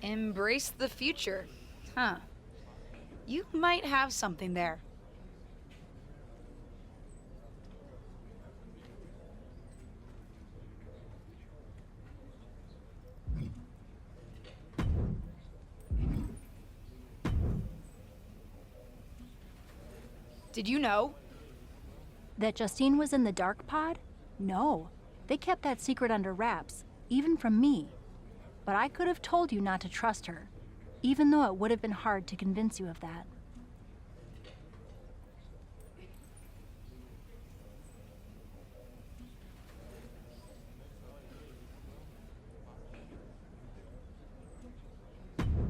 Embrace the future. Huh. You might have something there. Did you know? That Justine was in the dark pod? No. They kept that secret under wraps, even from me. But I could have told you not to trust her, even though it would have been hard to convince you of that.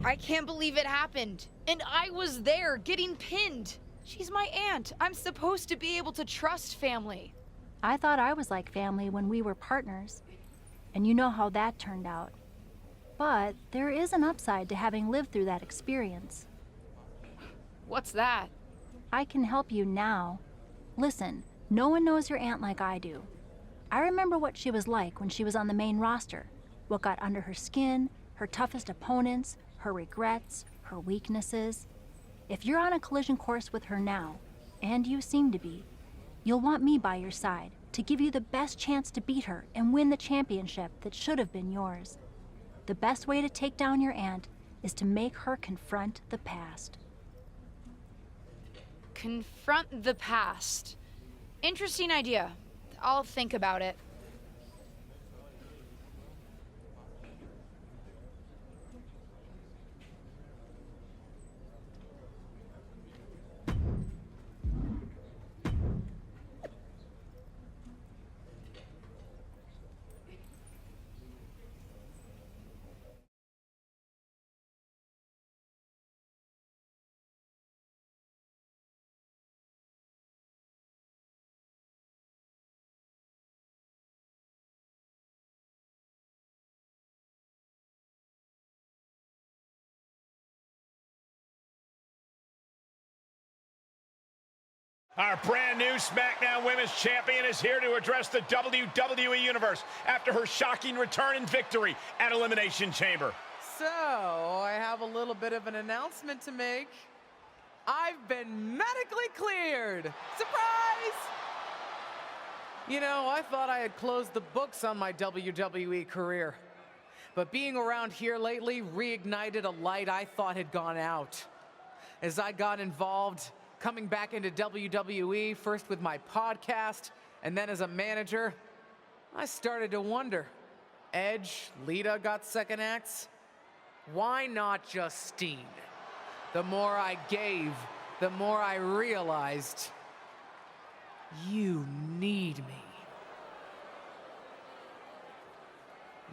I can't believe it happened. And I was there, getting pinned. She's my aunt. I'm supposed to be able to trust family. I thought I was like family when we were partners, and you know how that turned out. But there is an upside to having lived through that experience. What's that? I can help you now. Listen, no one knows your aunt like I do. I remember what she was like when she was on the main roster, what got under her skin, her toughest opponents, her regrets, her weaknesses. If you're on a collision course with her now, and you seem to be, you'll want me by your side to give you the best chance to beat her and win the championship that should have been yours. The best way to take down your aunt is to make her confront the past. Confront the past. Interesting idea. I'll think about it. Our brand new SmackDown Women's Champion is here to address the WWE Universe after her shocking return and victory at Elimination Chamber. So, I have a little bit of an announcement to make. I've been medically cleared! Surprise! You know, I thought I had closed the books on my WWE career. But being around here lately reignited a light I thought had gone out. As I got involved, coming back into WWE, first with my podcast, and then as a manager, I started to wonder. Edge, Lita got second acts. Why not Justine? The more I gave, the more I realized, you need me.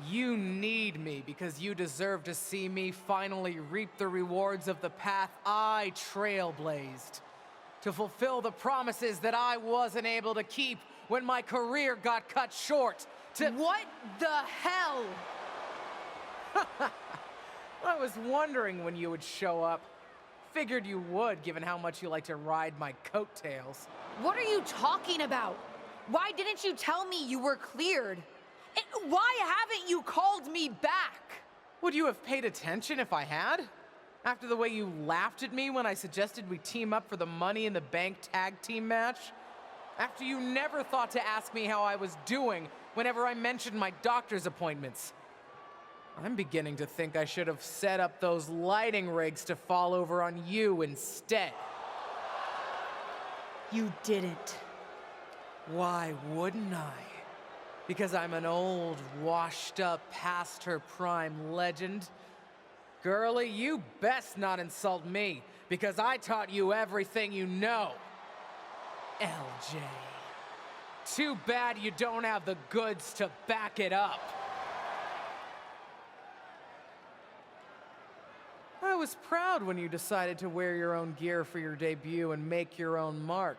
You need me because you deserve to see me finally reap the rewards of the path I trailblazed. To fulfill the promises that I wasn't able to keep when my career got cut short. What the hell? I was wondering when you would show up. Figured you would, given how much you like to ride my coattails. What are you talking about? Why didn't you tell me you were cleared? And why haven't you called me back? Would you have paid attention if I had? After the way you laughed at me when I suggested we team up for the Money in the Bank tag team match? After you never thought to ask me how I was doing whenever I mentioned my doctor's appointments? I'm beginning to think I should have set up those lighting rigs to fall over on you instead. You didn't. Why wouldn't I? Because I'm an old, washed-up, past-her-prime legend? Girlie, you best not insult me, because I taught you everything you know. LJ. Too bad you don't have the goods to back it up. I was proud when you decided to wear your own gear for your debut and make your own mark.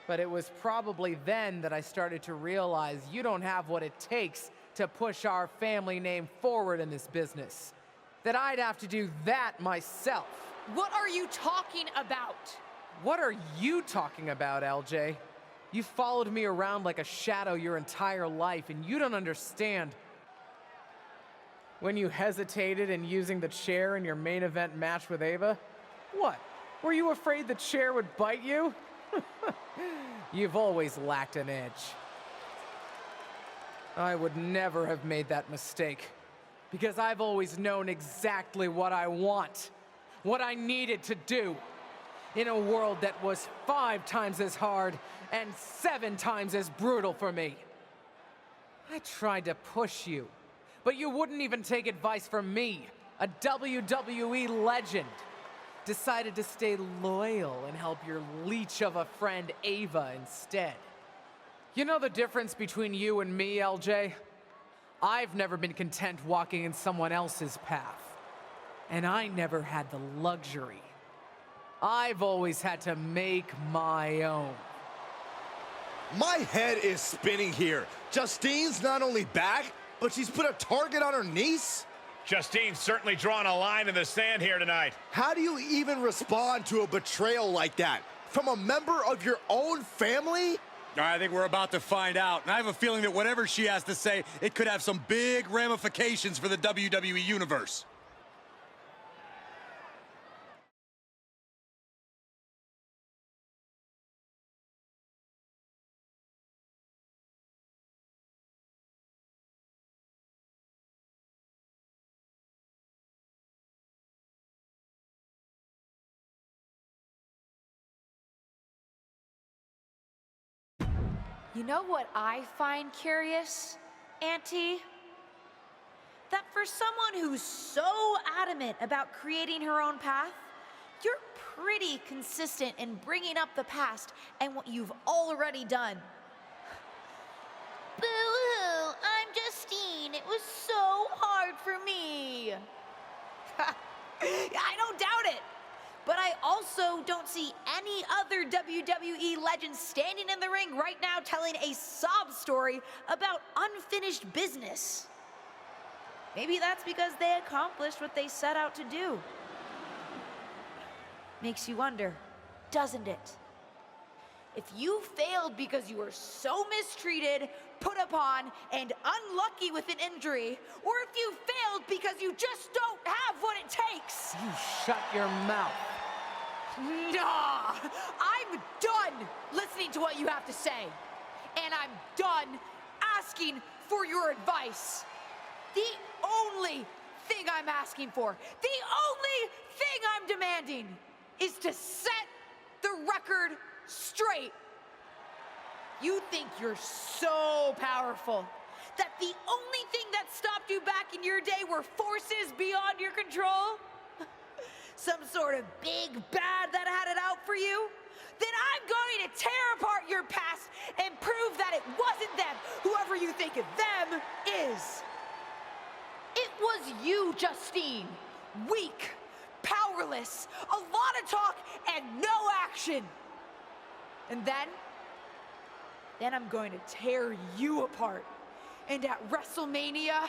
But it was probably then that I started to realize you don't have what it takes to push our family name forward in this business. That I'd have to do that myself. What are you talking about? What are you talking about, LJ? You followed me around like a shadow your entire life, and you don't understand. When you hesitated in using the chair in your main event match with Ava? What? Were you afraid the chair would bite you? You've always lacked an edge. I would never have made that mistake, because I've always known exactly what I want, what I needed to do, in a world that was 5 times as hard and 7 times as brutal for me. I tried to push you, but you wouldn't even take advice from me, a WWE legend. Decided to stay loyal and help your leech of a friend Ava instead. You know the difference between you and me, LJ? I've never been content walking in someone else's path. And I never had the luxury. I've always had to make my own. My head is spinning here. Justine's not only back, but she's put a target on her niece? Justine's certainly drawn a line in the sand here tonight. How do you even respond to a betrayal like that? From a member of your own family? I think we're about to find out. And I have a feeling that whatever she has to say, it could have some big ramifications for the WWE Universe. You know what I find curious, Auntie? That for someone who's so adamant about creating her own path, you're pretty consistent in bringing up the past and what you've already done. Boo-hoo, I'm Justine. It was so hard for me. I don't doubt it. But I also don't see any other WWE legends standing in the ring right now telling a sob story about unfinished business. Maybe that's because they accomplished what they set out to do. Makes you wonder, doesn't it? If you failed because you were so mistreated, put upon, and unlucky with an injury, or if you failed because you just don't have what it takes. You shut your mouth. Nah, I'm done listening to what you have to say. And I'm done asking for your advice. The only thing I'm asking for, the only thing I'm demanding is to set the record straight. You think you're so powerful that the only thing that stopped you back in your day were forces beyond your control? Some sort of big bad that had it out for you? Then I'm going to tear apart your past and prove that it wasn't them, whoever you think them is. It was you, Justine. Weak, powerless, a lot of talk and no action. And then I'm going to tear you apart. And at WrestleMania,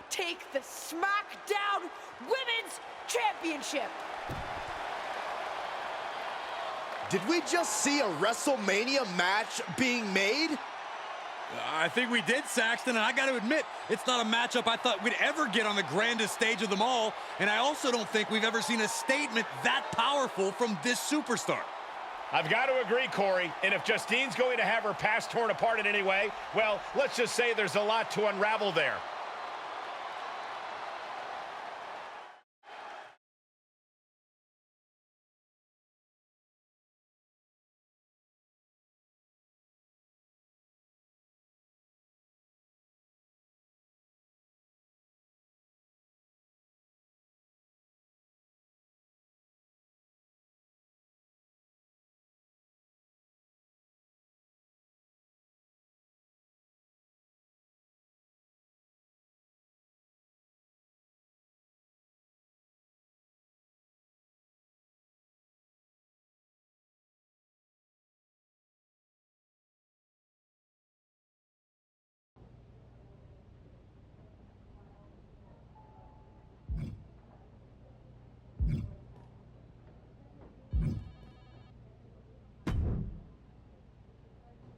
take the SmackDown Women's Championship. Did we just see a WrestleMania match being made? I think we did, Saxton, and I got to admit, it's not a matchup I thought we'd ever get on the grandest stage of them all, and I also don't think we've ever seen a statement that powerful from this superstar. I've got to agree, Corey, and if Justine's going to have her past torn apart in any way, well, let's just say there's a lot to unravel there.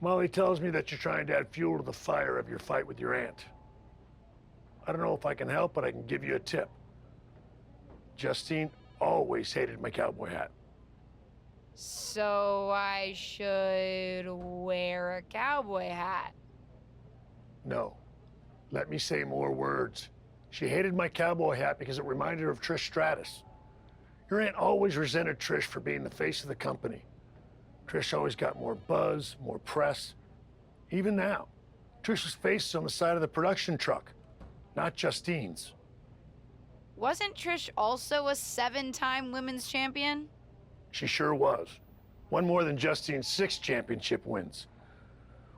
Molly tells me that you're trying to add fuel to the fire of your fight with your aunt. I don't know if I can help, but I can give you a tip. Justine always hated my cowboy hat. So I should wear a cowboy hat. No. Let me say more words. She hated my cowboy hat because it reminded her of Trish Stratus. Your aunt always resented Trish for being the face of the company. Trish always got more buzz, more press. Even now, Trish's face is on the side of the production truck, not Justine's. Wasn't Trish also a 7-time women's champion? She sure was. One more than Justine's 6 championship wins.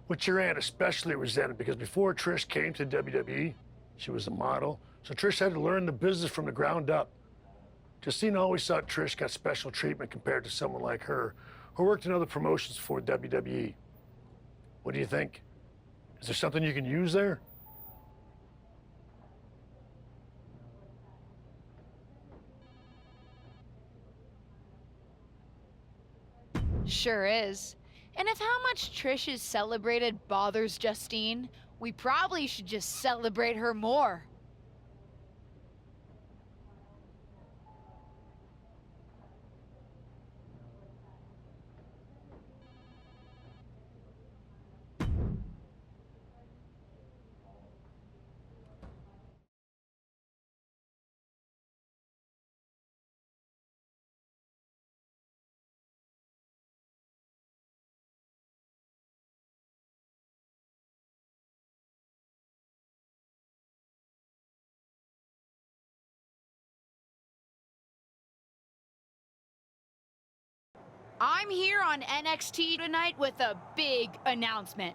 Which your aunt especially resented because before Trish came to WWE, she was a model, so Trish had to learn the business from the ground up. Justine always thought Trish got special treatment compared to someone like her, who worked in other promotions before WWE. What do you think? Is there something you can use there? Sure is. And if how much Trish is celebrated bothers Justine, we probably should just celebrate her more. I'm here on NXT tonight with a big announcement.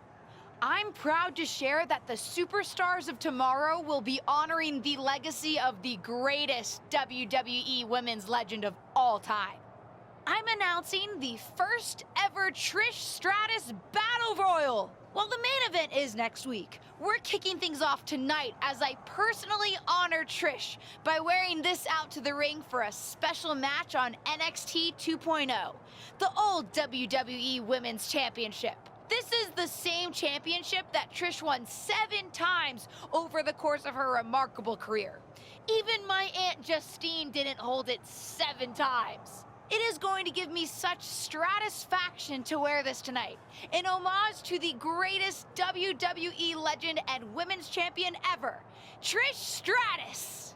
I'm proud to share that the Superstars of Tomorrow will be honoring the legacy of the greatest WWE women's legend of all time. I'm announcing the first ever Trish Stratus Battle Royal. Well, the main event is next week. We're kicking things off tonight as I personally honor Trish by wearing this out to the ring for a special match on NXT 2.0, the old WWE Women's Championship. This is the same championship that Trish won 7 times over the course of her remarkable career. Even my Aunt Justine didn't hold it 7 times. It is going to give me such stratisfaction to wear this tonight, in homage to the greatest WWE legend and women's champion ever, Trish Stratus.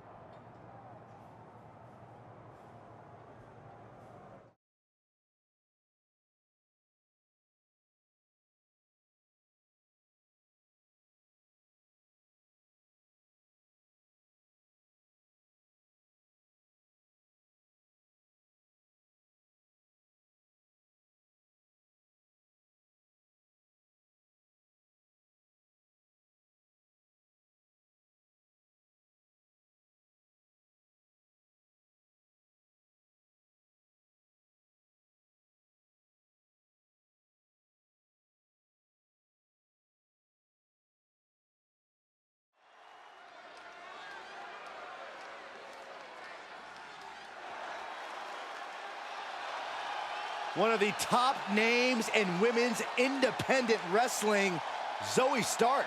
One of the top names in women's independent wrestling, Zoey Stark.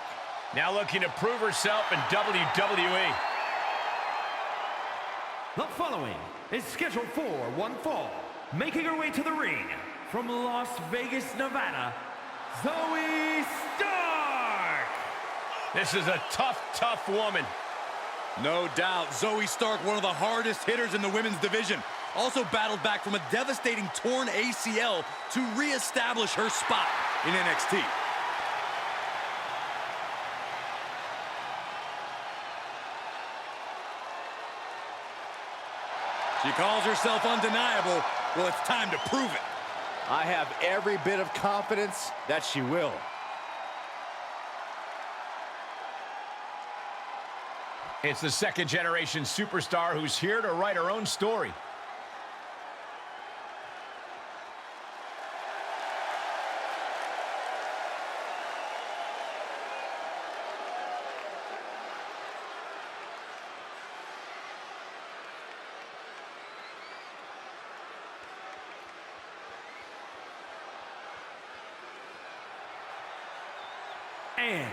Now looking to prove herself in WWE. The following is scheduled for one fall. Making her way to the ring from Las Vegas, Nevada, Zoey Stark! This is a tough woman. No doubt, Zoey Stark, one of the hardest hitters in the women's division. Also battled back from a devastating torn ACL to reestablish her spot in NXT. She calls herself undeniable. Well, it's time to prove it. I have every bit of confidence that she will. It's the second-generation superstar who's here to write her own story. And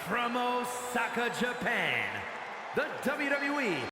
from Osaka, Japan, the WWE